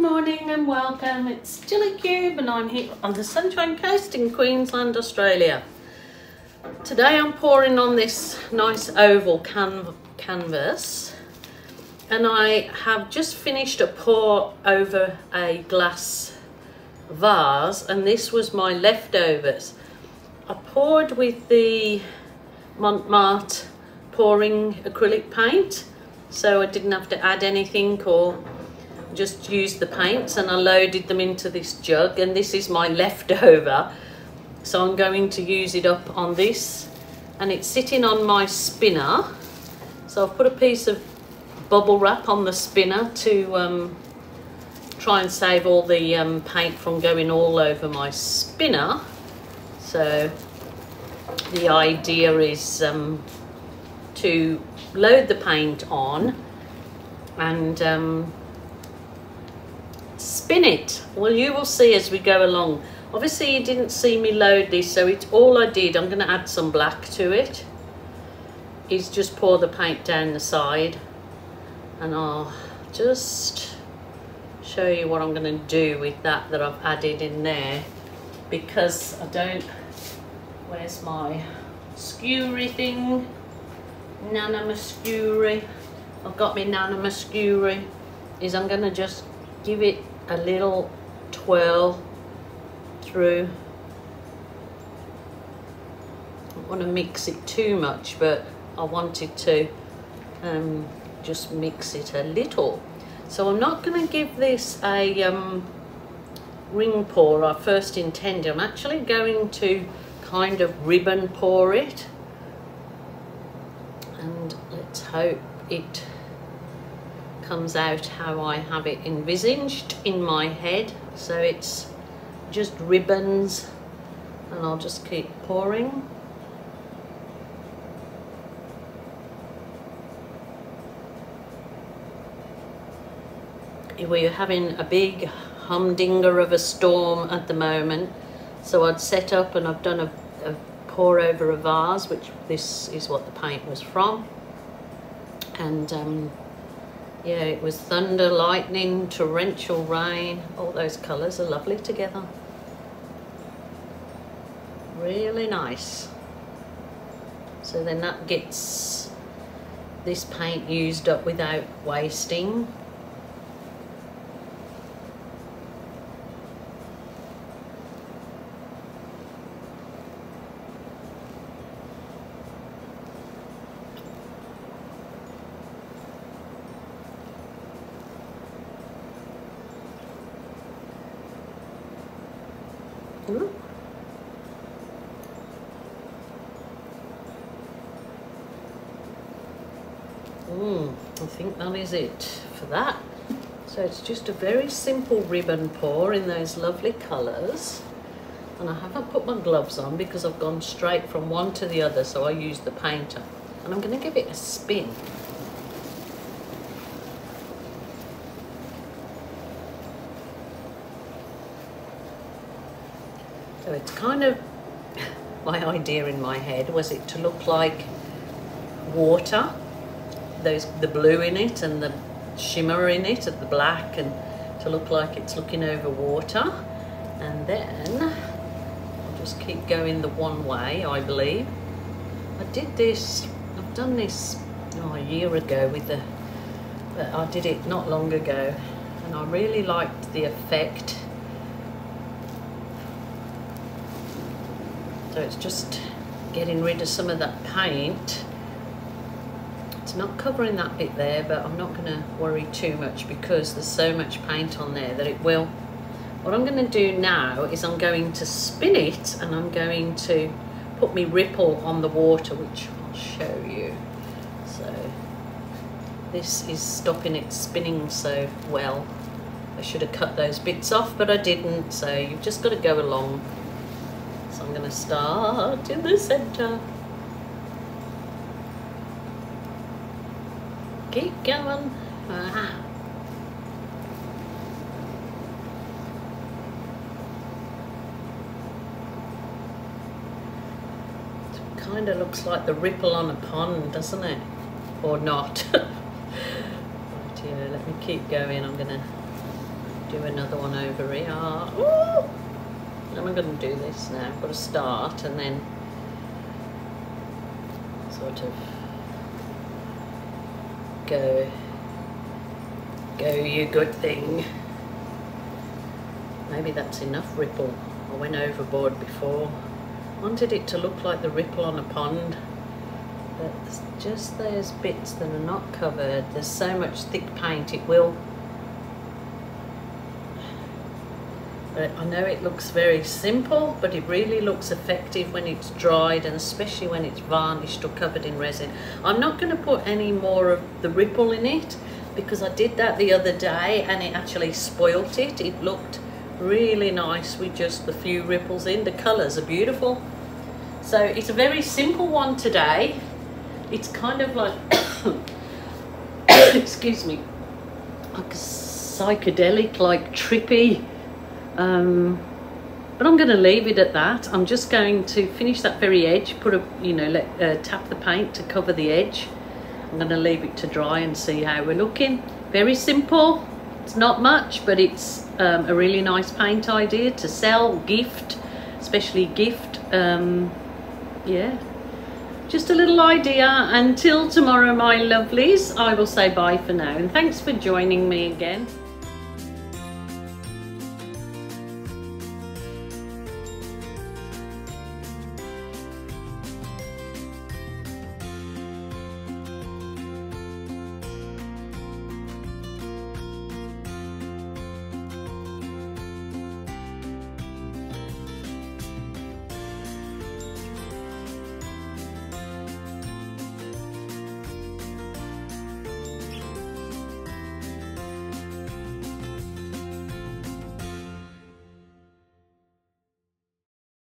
Good morning and welcome. It's Jilly Cube and I'm here on the Sunshine Coast in Queensland, Australia. Today I'm pouring on this nice oval canvas and I have just finished a pour over a glass vase, and this was my leftovers. I poured with the Grimart pouring acrylic paint, so I didn't have to add anything or just use the paints, and I loaded them into this jug, and this is my leftover, so I'm going to use it up on this, and it's sitting on my spinner. So I've put a piece of bubble wrap on the spinner to try and save all the paint from going all over my spinner. So the idea is to load the paint on and spin it. Well, you will see as we go along. Obviously you didn't see me load this, so it's all I did. I'm going to add some black to it, is just pour the paint down the side, and I'll just show you what I'm going to do with that I've added in there, because I don't, where's my skewery thing, nanomaskewery, I've got my nanomaskewery, is I'm going to just give it a little twirl through. I don't want to mix it too much, but I wanted to just mix it a little. So I'm not going to give this a ring pour I first intended. I'm actually going to kind of ribbon pour it, and let's hope it comes out how I have it envisaged in my head. So it's just ribbons, and I'll just keep pouring. We're having a big humdinger of a storm at the moment, so I'd set up and I've done a pour over a vase, which this is what the paint was from, and yeah, it was thunder, lightning, torrential rain. All those colours are lovely together. Really nice. So then that gets this paint used up without wasting. I think that is it for that. So it's just a very simple ribbon pour in those lovely colours, and I haven't put my gloves on because I've gone straight from one to the other, so I used the painter, and I'm going to give it a spin. So it's kind of, my idea in my head was it to look like water, the blue in it and the shimmer in it and the black, and to look like it's looking over water. And then I'll just keep going the one way, I believe. I've done this a year ago but I did it not long ago, and I really liked the effect. So it's just getting rid of some of that paint. It's not covering that bit there, but I'm not going to worry too much because there's so much paint on there that it will. What I'm going to do now is I'm going to spin it, and I'm going to put my ripple on the water, which I'll show you. So this is stopping it spinning so well. I should have cut those bits off, but I didn't, so you've just got to go along. So I'm going to start in the centre. Keep going. It kind of looks like the ripple on a pond, doesn't it? Or not. Right, yeah, let me keep going. I'm gonna do another one over here. Ooh! I'm going to do this now. I've got to start and then sort of go you good thing. Maybe that's enough ripple. I went overboard before. Wanted it to look like the ripple on a pond, but just those bits that are not covered, there's so much thick paint it will. But I know it looks very simple, but it really looks effective when it's dried, and especially when it's varnished or covered in resin. I'm not going to put any more of the ripple in it because I did that the other day and it actually spoilt it. It looked really nice with just the few ripples in. The colours are beautiful. So it's a very simple one today. It's kind of like excuse me, like a psychedelic, like trippy, but I'm going to leave it at that. I'm just going to finish that very edge, put a, you know, tap the paint to cover the edge. I'm going to leave it to dry and see how we're looking. Very simple. It's not much, but it's a really nice paint idea to sell, gift, especially gift. Yeah, just a little idea. Until tomorrow, my lovelies, I will say bye for now, and thanks for joining me again.